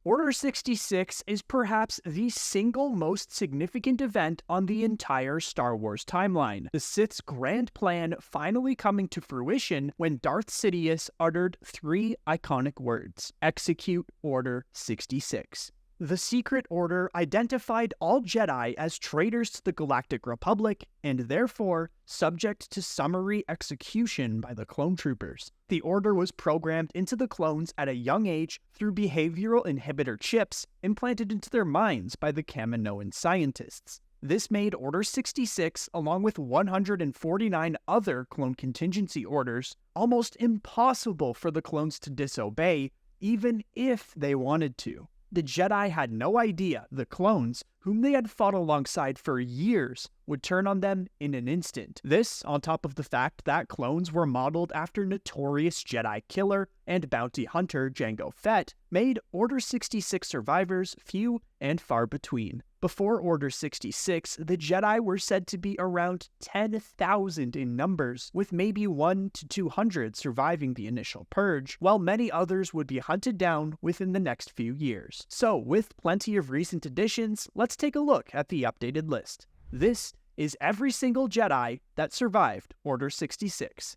Order 66 is perhaps the single most significant event on the entire Star Wars timeline, the Sith's grand plan finally coming to fruition when Darth Sidious uttered three iconic words: "Execute Order 66." The Secret Order identified all Jedi as traitors to the Galactic Republic and therefore subject to summary execution by the clone troopers. The Order was programmed into the clones at a young age through behavioral inhibitor chips implanted into their minds by the Kaminoan scientists. This made Order 66, along with 149 other clone contingency orders, almost impossible for the clones to disobey, even if they wanted to. The Jedi had no idea the clones, whom they had fought alongside for years, would turn on them in an instant. This, on top of the fact that clones were modeled after notorious Jedi killer and bounty hunter Jango Fett, made Order 66 survivors few and far between. Before Order 66, the Jedi were said to be around 10,000 in numbers, with maybe 1 to 200 surviving the initial purge, while many others would be hunted down within the next few years. So, with plenty of recent additions, let's take a look at the updated list. This is every single Jedi that survived Order 66.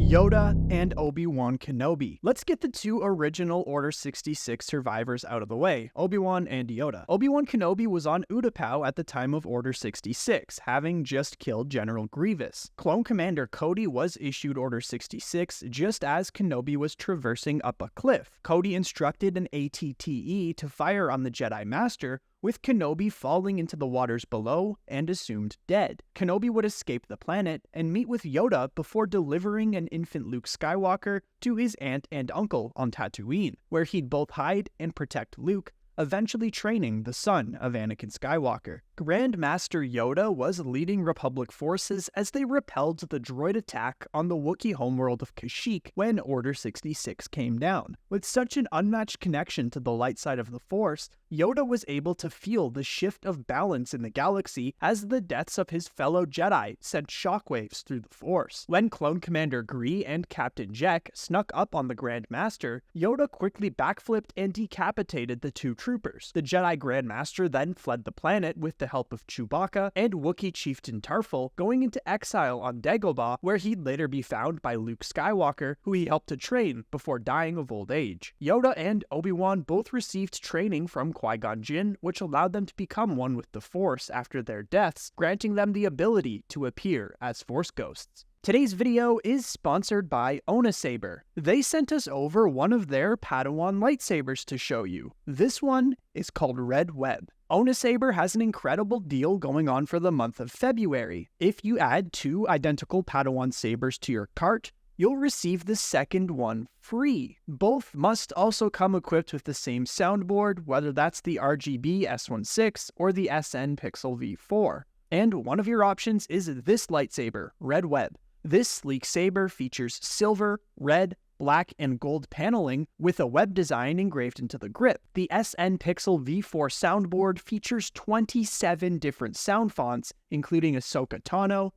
Yoda and Obi-Wan Kenobi. Let's get the two original Order 66 survivors out of the way, Obi-Wan and Yoda. Obi-Wan Kenobi was on Utapau at the time of Order 66, having just killed General Grievous. Clone Commander Cody was issued Order 66 just as Kenobi was traversing up a cliff. Cody instructed an ATTE to fire on the Jedi Master, with Kenobi falling into the waters below and assumed dead. Kenobi would escape the planet and meet with Yoda before delivering an infant Luke Skywalker to his aunt and uncle on Tatooine, where he'd both hide and protect Luke, eventually training the son of Anakin Skywalker. Grand Master Yoda was leading Republic forces as they repelled the droid attack on the Wookiee homeworld of Kashyyyk when Order 66 came down. With such an unmatched connection to the light side of the Force, Yoda was able to feel the shift of balance in the galaxy as the deaths of his fellow Jedi sent shockwaves through the Force. When Clone Commander Gree and Captain Jack snuck up on the Grand Master, Yoda quickly backflipped and decapitated the two troopers. The Jedi Grand Master then fled the planet with the help of Chewbacca and Wookiee chieftain Tarful, going into exile on Dagobah, where he'd later be found by Luke Skywalker, who he helped to train before dying of old age. Yoda and Obi-Wan both received training from Qui-Gon Jinn, which allowed them to become one with the Force after their deaths, granting them the ability to appear as Force ghosts. Today's video is sponsored by Onasaber. They sent us over one of their Padawan lightsabers to show you. This one is called Red Web. Onasaber has an incredible deal going on for the month of February. If you add 2 identical Padawan sabers to your cart, you'll receive the second one free. Both must also come equipped with the same soundboard, whether that's the RGB S16 or the SN Pixel V4. And one of your options is this lightsaber, Red Web. This sleek saber features silver, red, black, and gold paneling with a web design engraved into the grip. The SN Pixel V4 soundboard features 27 different sound fonts, including Ahsoka Tano,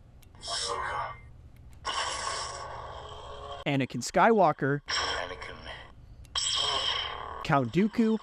Anakin Skywalker, Count Dooku,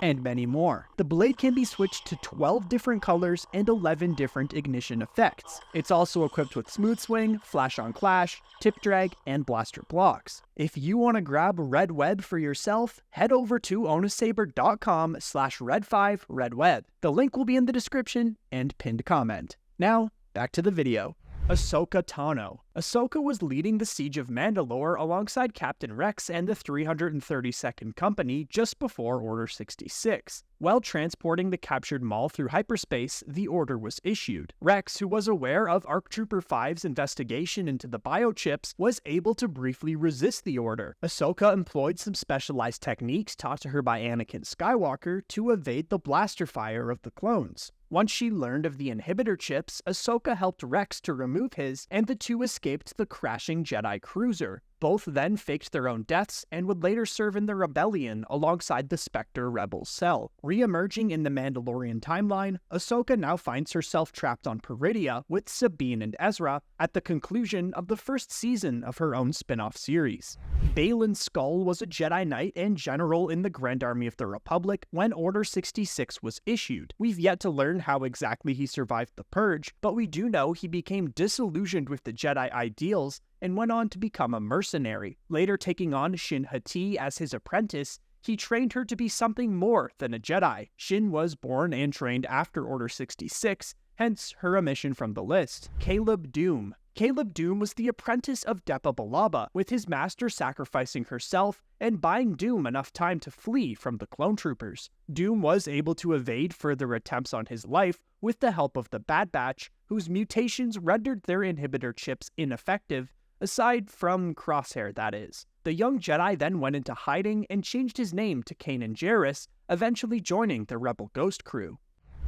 and many more. The blade can be switched to 12 different colors and 11 different ignition effects. It's also equipped with Smooth Swing, Flash on Clash, Tip Drag, and Blaster Blocks. If you want to grab Red Web for yourself, head over to onasaber.com/red5redweb. The link will be in the description and pinned comment. Now, back to the video. Ahsoka Tano. Ahsoka was leading the siege of Mandalore alongside Captain Rex and the 332nd Company just before Order 66. While transporting the captured Maul through hyperspace, the order was issued. Rex, who was aware of ARC Trooper 5's investigation into the biochips, was able to briefly resist the order. Ahsoka employed some specialized techniques taught to her by Anakin Skywalker to evade the blaster fire of the clones. Once she learned of the inhibitor chips, Ahsoka helped Rex to remove his, and the two escaped the crashing Jedi cruiser. Both then faked their own deaths and would later serve in the rebellion alongside the Spectre rebel Cell. Re-emerging in the Mandalorian timeline, Ahsoka now finds herself trapped on Peridia with Sabine and Ezra at the conclusion of the first season of her own spin-off series. Baylan Skoll was a Jedi Knight and general in the Grand Army of the Republic when Order 66 was issued. We've yet to learn how exactly he survived the Purge, but we do know he became disillusioned with the Jedi ideals and went on to become a mercenary. Later taking on Shin Hati as his apprentice, he trained her to be something more than a Jedi. Shin was born and trained after Order 66, hence her omission from the list. Caleb Dume. Caleb Dume was the apprentice of Depa Billaba, with his master sacrificing herself and buying Dume enough time to flee from the clone troopers. Dume was able to evade further attempts on his life with the help of the Bad Batch, whose mutations rendered their inhibitor chips ineffective, aside from Crosshair, that is. The young Jedi then went into hiding and changed his name to Kanan Jarrus, eventually joining the Rebel Ghost crew.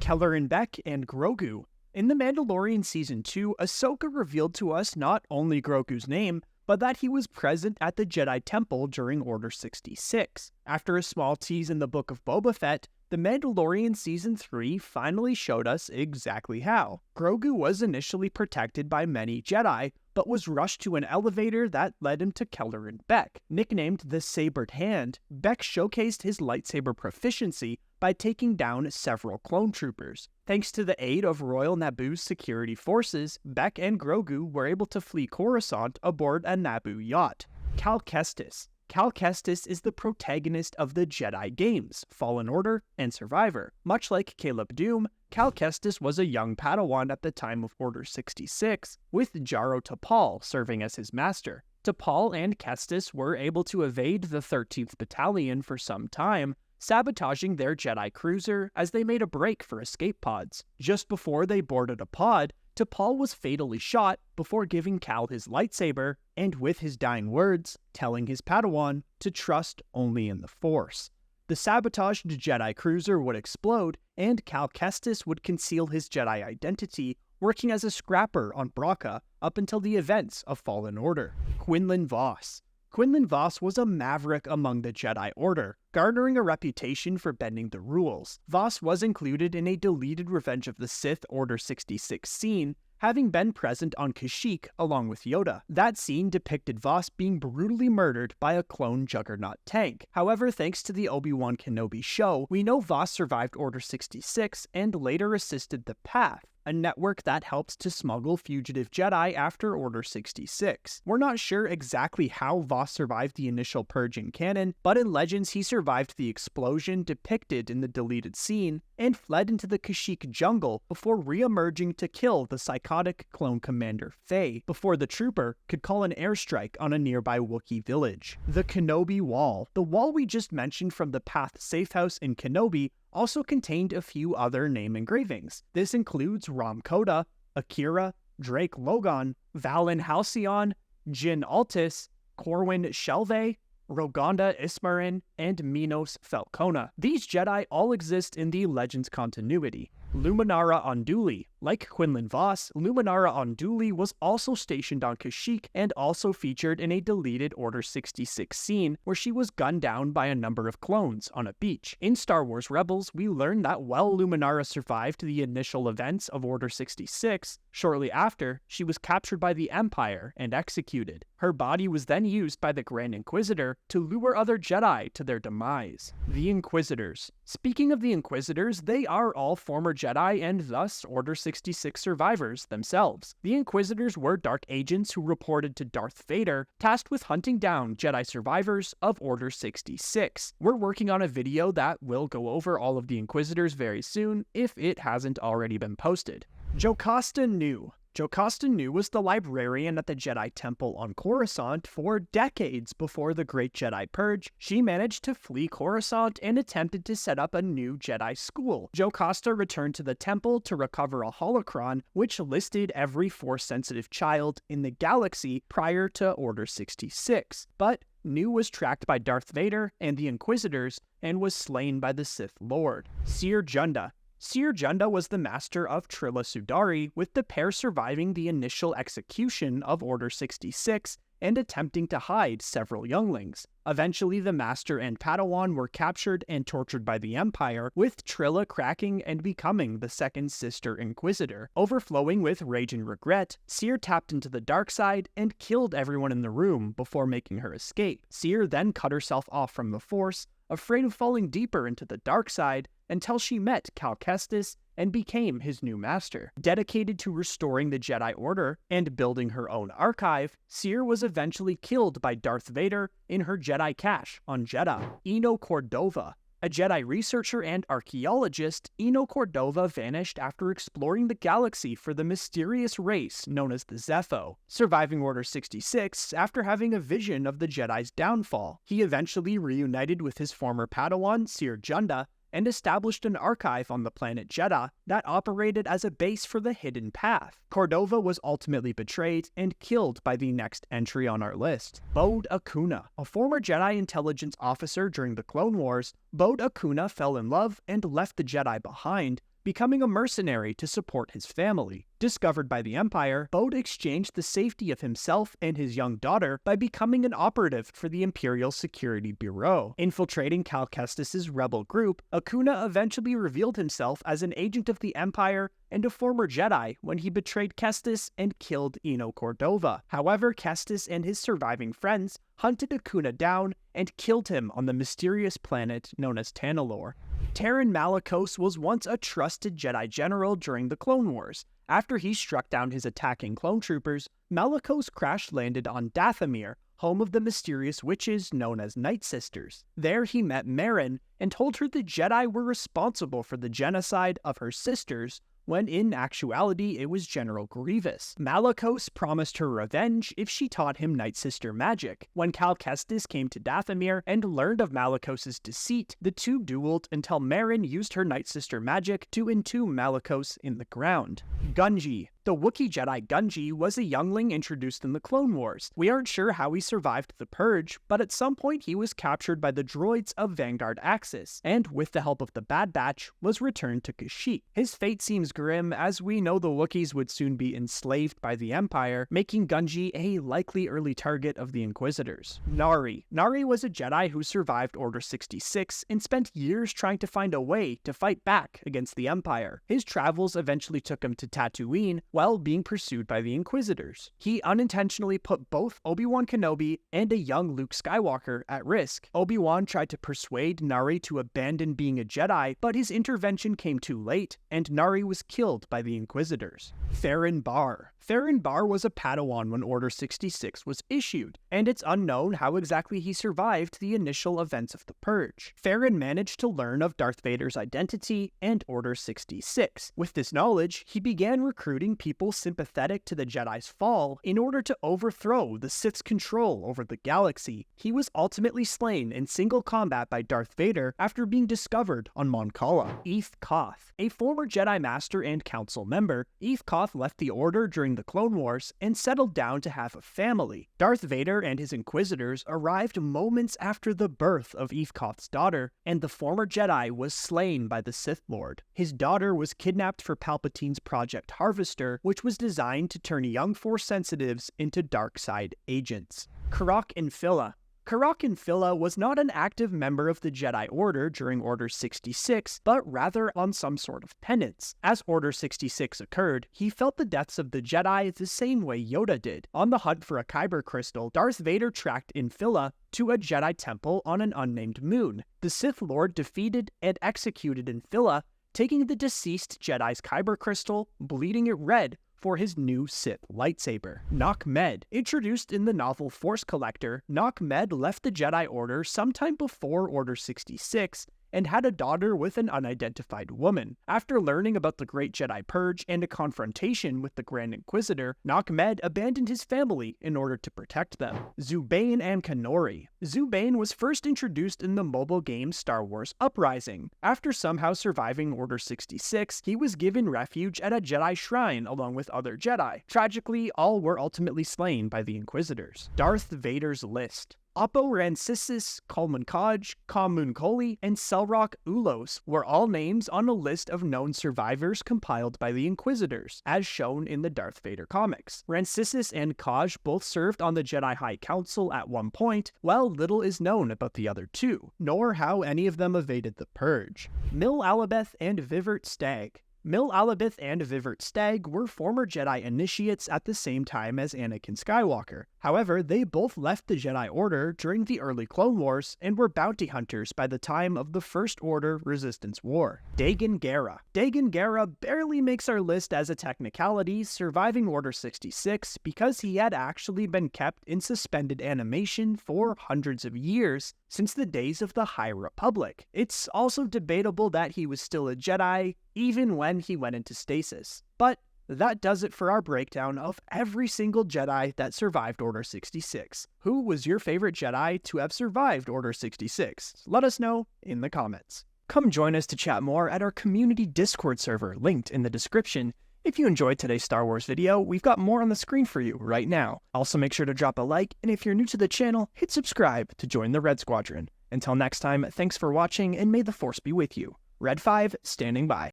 Kelleran Beck and Grogu. In The Mandalorian Season 2, Ahsoka revealed to us not only Grogu's name, but that he was present at the Jedi Temple during Order 66. After a small tease in the Book of Boba Fett, The Mandalorian Season 3 finally showed us exactly how. Grogu was initially protected by many Jedi, but was rushed to an elevator that led him to Kelleran Beck. Nicknamed the Sabered Hand, Beck showcased his lightsaber proficiency by taking down several clone troopers. Thanks to the aid of Royal Naboo's security forces, Beck and Grogu were able to flee Coruscant aboard a Naboo yacht. Cal Kestis. Cal Kestis is the protagonist of the Jedi games, Fallen Order and Survivor. Much like Caleb Dume, Cal Kestis was a young Padawan at the time of Order 66, with Jaro Tapal serving as his master. Tapal and Kestis were able to evade the 13th Battalion for some time, sabotaging their Jedi cruiser as they made a break for escape pods. Just before they boarded a pod, Tapal was fatally shot before giving Cal his lightsaber, and with his dying words, telling his Padawan to trust only in the Force. The sabotaged Jedi cruiser would explode, and Cal Kestis would conceal his Jedi identity, working as a scrapper on Bracca up until the events of Fallen Order. Quinlan Vos. Quinlan Vos was a maverick among the Jedi Order, garnering a reputation for bending the rules. Vos was included in a deleted Revenge of the Sith Order 66 scene, having been present on Kashyyyk along with Yoda. That scene depicted Vos being brutally murdered by a clone Juggernaut tank. However, thanks to the Obi-Wan Kenobi show, we know Vos survived Order 66 and later assisted the Path, a network that helps to smuggle fugitive Jedi after Order 66. We're not sure exactly how Vos survived the initial purge in canon, but in Legends he survived the explosion depicted in the deleted scene and fled into the Kashyyyk jungle before re-emerging to kill the psychotic clone commander Faye, before the trooper could call an airstrike on a nearby Wookiee village. The Kenobi Wall. The wall we just mentioned from the Path safe house in Kenobi also contained a few other name engravings. This includes Rom Koda, Akira, Drake Logan, Valen Halcyon, Jin Altis, Corwin Shelve, Rogonda Ismarin, and Minos Falcona. These Jedi all exist in the Legends continuity. Luminara Unduli. Like Quinlan Vos, Luminara Unduli was also stationed on Kashyyyk and also featured in a deleted Order 66 scene where she was gunned down by a number of clones on a beach. In Star Wars Rebels, we learn that while Luminara survived the initial events of Order 66, shortly after, she was captured by the Empire and executed. Her body was then used by the Grand Inquisitor to lure other Jedi to their demise. The Inquisitors. Speaking of the Inquisitors, they are all former Jedi and thus Order 66 survivors themselves. The Inquisitors were dark agents who reported to Darth Vader, tasked with hunting down Jedi survivors of Order 66. We're working on a video that will go over all of the Inquisitors very soon, if it hasn't already been posted. Jocasta Nu. Jocasta Nu was the librarian at the Jedi Temple on Coruscant for decades before the Great Jedi Purge. She managed to flee Coruscant and attempted to set up a new Jedi school. Jocasta returned to the temple to recover a holocron, which listed every Force-sensitive child in the galaxy prior to Order 66. But Nu was tracked by Darth Vader and the Inquisitors and was slain by the Sith Lord. Seer Junda. Seer Junda was the master of Trilla Sudari, with the pair surviving the initial execution of Order 66 and attempting to hide several younglings. Eventually, the Master and Padawan were captured and tortured by the Empire, with Trilla cracking and becoming the second Sister Inquisitor. Overflowing with rage and regret, Cere tapped into the dark side and killed everyone in the room before making her escape. Cere then cut herself off from the Force, afraid of falling deeper into the dark side, until she met Cal Kestis and became his new master. Dedicated to restoring the Jedi Order and building her own archive, Cere was eventually killed by Darth Vader in her Jedi cache on Jedha. Eno Cordova. A Jedi researcher and archaeologist, Eno Cordova vanished after exploring the galaxy for the mysterious race known as the Zepho, surviving Order 66 after having a vision of the Jedi's downfall. He eventually reunited with his former Padawan, Cere Junda, and established an archive on the planet Jedha that operated as a base for the Hidden Path. Cordova was ultimately betrayed and killed by the next entry on our list, Bode Akuna. A former Jedi intelligence officer during the Clone Wars, Bode Akuna fell in love and left the Jedi behind, becoming a mercenary to support his family. Discovered by the Empire, Bode exchanged the safety of himself and his young daughter by becoming an operative for the Imperial Security Bureau. Infiltrating Cal Kestis' rebel group, Akuna eventually revealed himself as an agent of the Empire and a former Jedi when he betrayed Kestis and killed Eno Cordova. However, Kestis and his surviving friends hunted Akuna down and killed him on the mysterious planet known as Tanalorr. Taron Malicos was once a trusted Jedi general during the Clone Wars. After he struck down his attacking clone troopers, Malicos crash-landed on Dathomir, home of the mysterious witches known as Night Sisters. There he met Merrin and told her the Jedi were responsible for the genocide of her sisters, when in actuality it was General Grievous. Malicos promised her revenge if she taught him Night Sister magic. When Cal Kestis came to Dathomir and learned of Malicos' deceit, the two dueled until Merrin used her Night Sister magic to entomb Malicos in the ground. Gungi. The Wookiee Jedi Gungi was a youngling introduced in the Clone Wars. We aren't sure how he survived the Purge, but at some point he was captured by the droids of Vanguard Axis, and with the help of the Bad Batch, was returned to Kashyyyk. His fate seems grim, as we know the Wookiees would soon be enslaved by the Empire, making Gungi a likely early target of the Inquisitors. Nari. Nari was a Jedi who survived Order 66 and spent years trying to find a way to fight back against the Empire. His travels eventually took him to Tatooine, while being pursued by the Inquisitors. He unintentionally put both Obi-Wan Kenobi and a young Luke Skywalker at risk. Obi-Wan tried to persuade Nari to abandon being a Jedi, but his intervention came too late, and Nari was killed by the Inquisitors. Theron Barr. Theron Barr was a Padawan when Order 66 was issued, and it's unknown how exactly he survived the initial events of the Purge. Theron managed to learn of Darth Vader's identity and Order 66. With this knowledge, he began recruiting people sympathetic to the Jedi's fall in order to overthrow the Sith's control over the galaxy. He was ultimately slain in single combat by Darth Vader after being discovered on Mon Cala. Eth Koth. A former Jedi Master and Council member, Eth Koth left the Order during the Clone Wars and settled down to have a family. Darth Vader and his Inquisitors arrived moments after the birth of Eth Koth's daughter, and the former Jedi was slain by the Sith Lord. His daughter was kidnapped for Palpatine's Project Harvester, which was designed to turn young Force sensitives into dark side agents. Karok Infil'a. Karok Infil'a was not an active member of the Jedi Order during Order 66, but rather on some sort of penance. As Order 66 occurred, he felt the deaths of the Jedi the same way Yoda did. On the hunt for a Kyber crystal, Darth Vader tracked Infil'a to a Jedi temple on an unnamed moon. The Sith Lord defeated and executed Infil'a, taking the deceased Jedi's Kyber crystal, bleeding it red, for his new Sith lightsaber. Nok Med. Introduced in the novel Force Collector, Nok Med left the Jedi Order sometime before Order 66 and had a daughter with an unidentified woman. After learning about the Great Jedi Purge and a confrontation with the Grand Inquisitor, Nok Med abandoned his family in order to protect them. Zubain and Kanori. Zubain was first introduced in the mobile game Star Wars Uprising. After somehow surviving Order 66, he was given refuge at a Jedi shrine along with other Jedi. Tragically, all were ultimately slain by the Inquisitors. Darth Vader's List. Oppo Rancisis, Kalmunkaj, Kamunkoli, and Selrock Ulos were all names on a list of known survivors compiled by the Inquisitors, as shown in the Darth Vader comics. Rancisis and Kaj both served on the Jedi High Council at one point, while little is known about the other two, nor how any of them evaded the Purge. Mil Alabeth and Vivert Stagg. Mil Alabeth and Vivert Stagg were former Jedi initiates at the same time as Anakin Skywalker. However, they both left the Jedi Order during the early Clone Wars and were bounty hunters by the time of the First Order Resistance War. Dagan Gera. Dagan Gera barely makes our list as a technicality, surviving Order 66 because he had actually been kept in suspended animation for hundreds of years, since the days of the High Republic. It's also debatable that he was still a Jedi, even when he went into stasis. But that does it for our breakdown of every single Jedi that survived Order 66. Who was your favorite Jedi to have survived Order 66? Let us know in the comments. Come join us to chat more at our community Discord server, linked in the description. If you enjoyed today's Star Wars video, we've got more on the screen for you right now. Also make sure to drop a like, and if you're new to the channel, hit subscribe to join the Red Squadron. Until next time, thanks for watching, and may the Force be with you. Red 5, standing by.